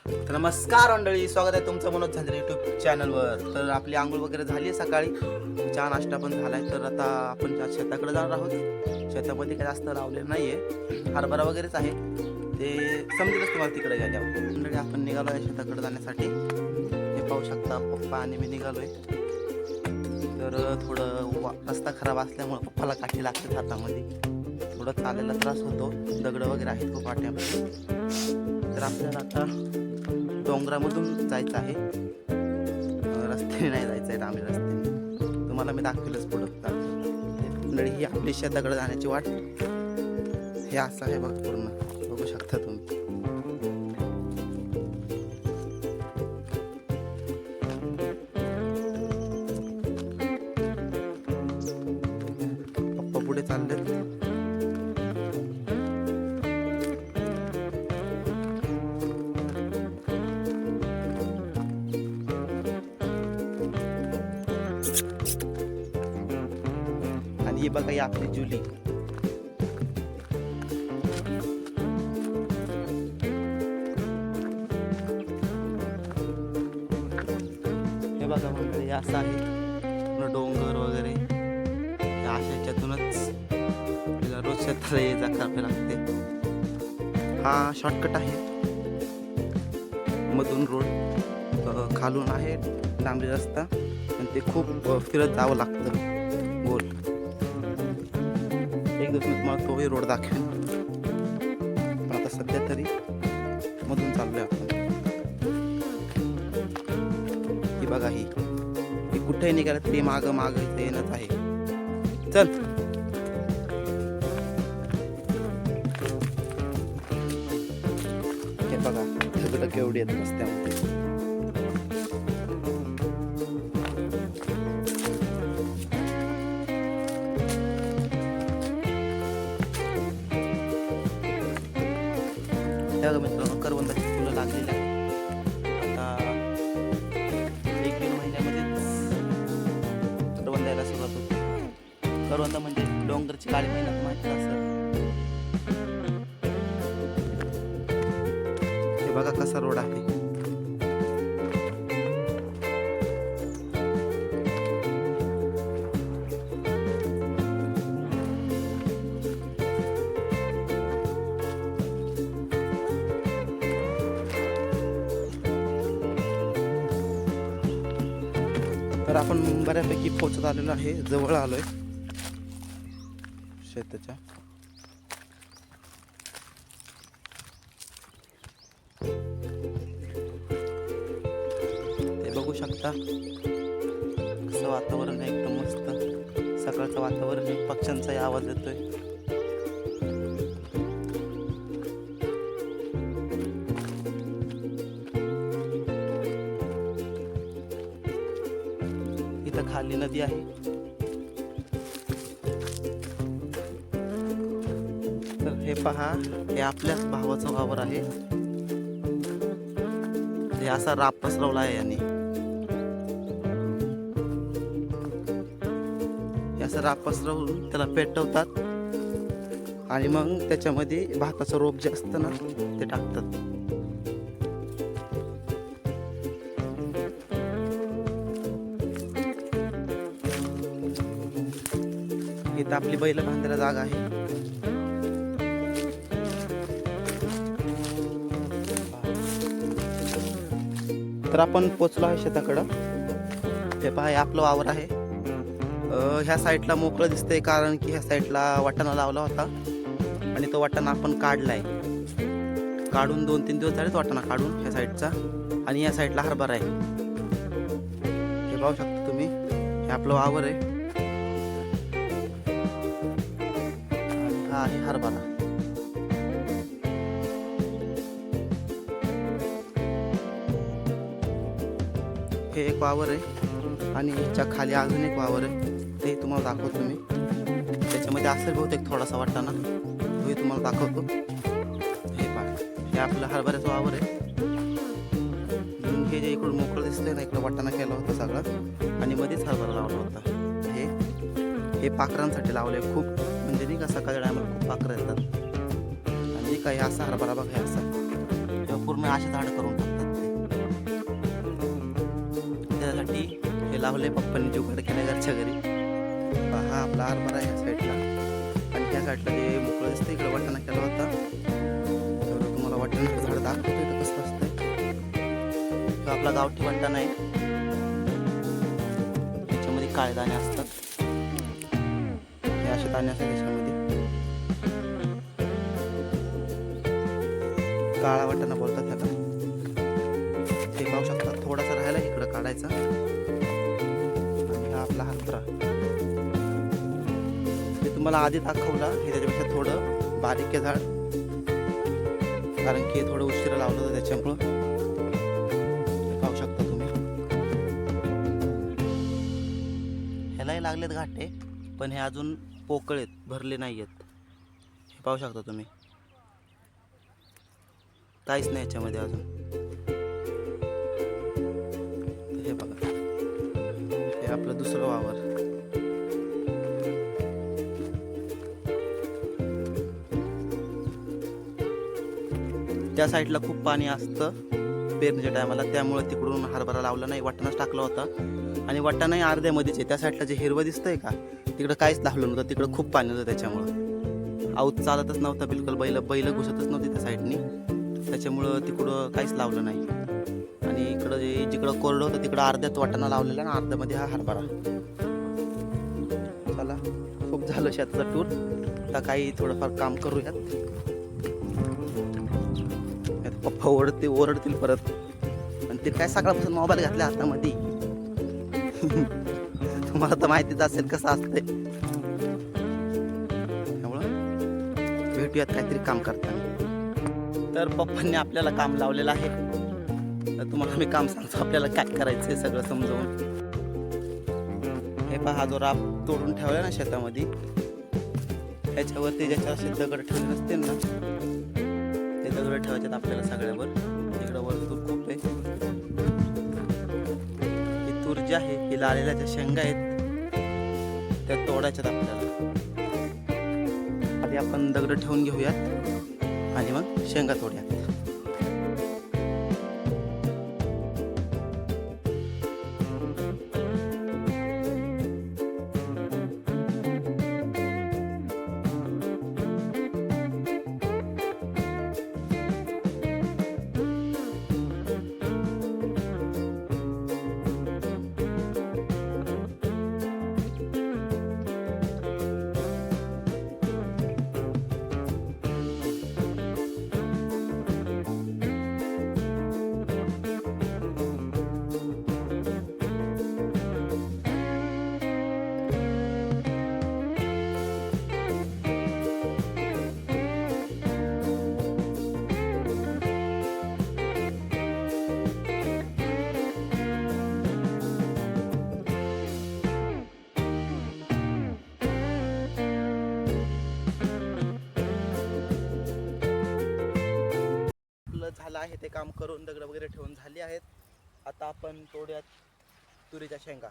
नमस्कार मंडळी, स्वागत आहे तुमचं मनोज झांजरे यूट्यूब चॅनलवर. तर आपली आंघोळ वगैरे झाली आहे, सकाळी चहा नाश्ता पण झाला आहे. तर आता आपण शेताकडे जाणार आहोत. शेतामध्ये काही जास्त लावलेलं नाही आहे, हरभरा वगैरेच आहे, ते समजेलच तुम्हाला तिकडे गेल्यावर. मंडळी आपण निघालो आहे शेताकडे जाण्यासाठी. हे पाहू शकता, पप्पा आणि मी निघालो आहे. तर थोडं रस्ता खराब असल्यामुळे पप्पाला काठी लागते हातामध्ये, थोडं चालायला त्रास होतो, दगडं वगैरे आहेत खूप वाट्यामध्ये. तर आपल्याला आता डोंगरामधून जायचं आहे, रस्त्याने नाही जायचं आहे, आम्ही रस्त्याने तुम्हाला मी दाखवेलच पुढं. मंडळी ही आपली शेताकडे जाण्याची वाट. हे असं आहे बघ, पूर्ण बघू शकता तुम्ही. पप्पा पुढे चालले. आणि ही बघा, ही आपली जुली. हे बघा म्हणजे असं आहे, पूर्ण डोंगर वगैरे अशा ह्याच्यातूनच रोज शेताला ये जा करावे लागते. हा शॉर्टकट आहे, मधून रोड, खालून आहे डांबरी रस्ता, पण ते खूप फिरत जावं लागतं गोल. एक दिवस मी तुम्हाला तोही रोड दाखवेन, पण आता सध्या तरी मधून चाललोय आपण. ही बघा, ही कुठेही निघालं तरी मागं मागं इथे येणंच आहे. चल, हे बघा सगळं केवढी येत रस्त्यामध्ये. मित्रांनो, करवंदाची फुलं लागलेली आहेत. आता 1-1.5 महिन्यामध्येच करवंद यायला सुरुवात होती. करवंद म्हणजे डोंगरची काळी मेहनत माहिती असेल. हे बघा कसा रोड आहे. तर आपण बऱ्यापैकी पोहोचत आलेलो आहे, जवळ आलोय शेताच्या. ते बघू शकता कसं वातावरण आहे, एकदम मस्त सकाळचं वातावरण आहे. पक्ष्यांचाही आवाज येतोय. इथं खाली नदी आहे. तर हे पहा, हे आपल्याच भावाचं वावर आहे. हे असा राप पसरवला आहे यांनी. हे असं राप पसरवून त्याला पेटवतात आणि मग त्याच्यामध्ये भाताचं रोप जे असतं ना ते टाकतात. इथं आपली बैल बांधायला जागा आहे. तर आपण पोचलो आहे शेताकडं. हे पहा, हे आपलं वावर आहे. ह्या साईडला मोकळं दिसतंय, कारण की ह्या साईडला वाटाणा लावला होता आणि तो वाटाणा आपण काढलाय. काढून 2-3 दिवस झालेत वाटाणा काढून ह्या साईडचा. आणि या साईडला हरभरा आहे. हे पाहू शकता तुम्ही, हे आपलं वावर आहे. हा आहे हरभरा. हे एक वावर आहे आणि याच्या खाली अजून एक वावर आहे, ते तुम्हाला दाखवतो मी. त्याच्यामध्ये असेल बहुतेक थोडासा वाटाणा, तोही तुम्हाला दाखवतो. हे पहा, हे आपलं हरभऱ्याचं वावर आहे. हे जे इकडून मोकळं दिसतंय ना, इकडं वाटाणा केला होता सगळा आणि मध्येच हरभरा लावला होता. हे पाखरांसाठी लावले. खूप म्हणजे नाही का, सकाळच्या टायमाला खूप पाखरं येतात. आणि काय असा हरभरा बघा, असा पूर्ण असे झाड करून टाकतात. पाठी हे लावले पप्पांनी जुगाड केल्या घरच्या घरी. हा आपला हरभरा आहे या साईडला आणि त्या साईडला जे मोकळं दिसतं इकडे वाटाणा केला होता. तर तुम्हाला वाटाण्याचं झाड दाखवतो इथं कसं असतं. तो आपला गावठी वाटाणा आहे. त्याच्यामध्ये काळे दाणे असतात. हे असे दाणे असतात त्याच्यामध्ये. काळा वाटाणा बोलतात त्याला. हे पाहू शकता थोडासा राहिला इकडं काढायचा. आणि हा आपला हरभरा हे तुम्हाला आधी दाखवला. हे त्याच्यापेक्षा थोडं बारीक आहे झाड, कारण की थोडं उशिरा लावलं होतं त्याच्यामुळं. पाहू शकता तुम्ही. ह्यालाही लागलेत घाटे, पण हे अजून पोकळ आहेत, भरले नाही आहेत. हे पाहू शकता तुम्ही, काहीच नाही याच्यामध्ये अजून. हे बघा, हे आपलं दुसरं वावर. त्या साईडला खूप पाणी असतं पेरणीच्या टायमाला, त्यामुळे तिकडून हरभरा लावला नाही, वाटाणाच टाकला होता. आणि वाटाणाही अर्ध्यामध्येच आहे. त्या साईडला जे हिरवं दिसतंय का, तिकडं काहीच लावलं नव्हतं. तिकडं खूप पाणी होतं, त्याच्यामुळं आऊत चालतच नव्हता बिलकुल. बैल घुसतच नव्हती त्या साईडनी, त्याच्यामुळं तिकडं काहीच लावलं नाही. आणि इकडं जिकडं कोरडं होतं तिकडं अर्ध्यात वाटाणा लावलेला आणि अर्ध्यामध्ये हा हरभरा. चला, खूप झालं शेताचं टूर. आता काही थोडंफार काम करूयात. पप्पा ओरडतील परत. आणि ते काय सकाळपासून मोबाईल घातला हातामध्ये. तुम्हाला तर माहितीच असेल कसं असते. त्यामुळं भेटूयात काहीतरी काम करताना. तर पप्पांनी आपल्याला काम लावलेलं आहे. तर तुम्हाला मी काम सांगतो आपल्याला काय करायचं आहे सगळं समजावून. हे पहा, जो राब तोडून ठेवला ना शेतामध्ये, त्याच्यावरती ज्याच्या असे दगड ठेवले नसते ना, ते दगड ठेवायचे आपल्याला सगळ्यावर. इकडं वर तूर खूप आहे. ही तूर जी आहे ही लालेल्या ज्या शेंगा आहेत त्या तोडायच्यात आपल्याला. आधी आपण दगड ठेवून घेऊयात आणि मग शेंगा तोडूयात. झालं आहे ते काम करून, दगड वगैरे ठेवून झाली आहेत. आता आपण तोड्यात तुरीच्या शेंगा.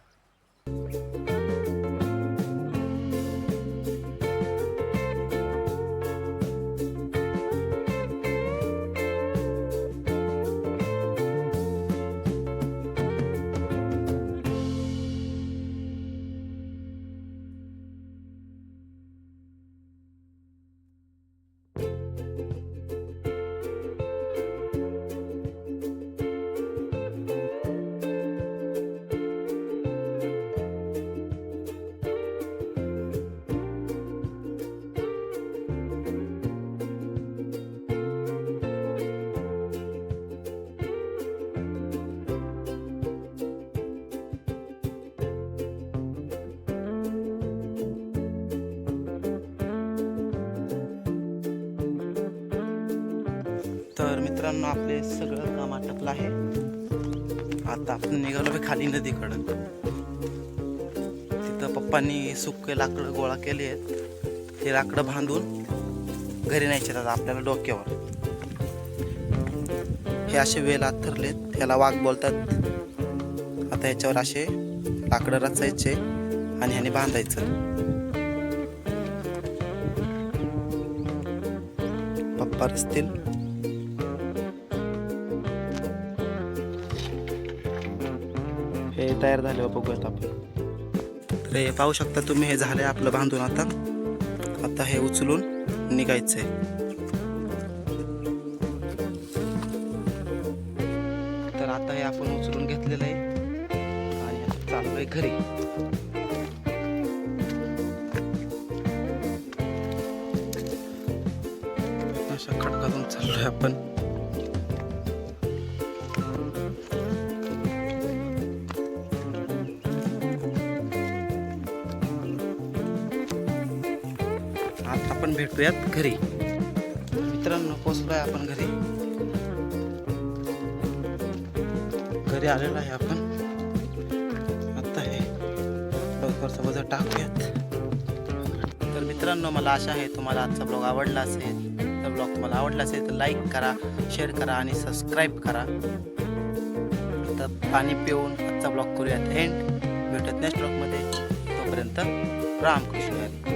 तर मित्रांनो, आपले सगळं काम आटपलं आहे. आता आपण निघालो खाली नदीकडं. तिथं पप्पांनी सुके लाकडं गोळा केले आहेत. ते लाकडं बांधून घरी न्यायचे आता आपल्याला डोक्यावर. हे असे वेल आथरलेत, त्याला वाघ बोलतात. आता याच्यावर असे लाकडं रचायचे आणि ह्याने बांधायचं. पप्पा रचतील. हे तयार झाल्यावर बघूयात आपण. तर हे पाहू शकता तुम्ही, हे झालंय आपलं बांधून. आता हे उचलून निघायचंय. तर आता हे आपण उचलून घेतलेलं आहे आणि आता चाललोय घरी. अशा खडकातून चाललोय आपण. आता आपण भेटूयात घरी. मित्रांनो, पोचलोय आपण घरी. घरी आलेलो आहे आपण. आता हे लवकरचं वजन टाकूयात. तर मित्रांनो, मला आशा आहे तुम्हाला आजचा ब्लॉग आवडला असेल. तर ब्लॉग तुम्हाला आवडला असेल तर लाईक करा, शेअर करा आणि सबस्क्राईब करा. तर पाणी पिऊन आजचा ब्लॉग करूयात एंड. भेटत नेक्स्ट ब्लॉगमध्ये. तोपर्यंत रामकृष्ण हरी.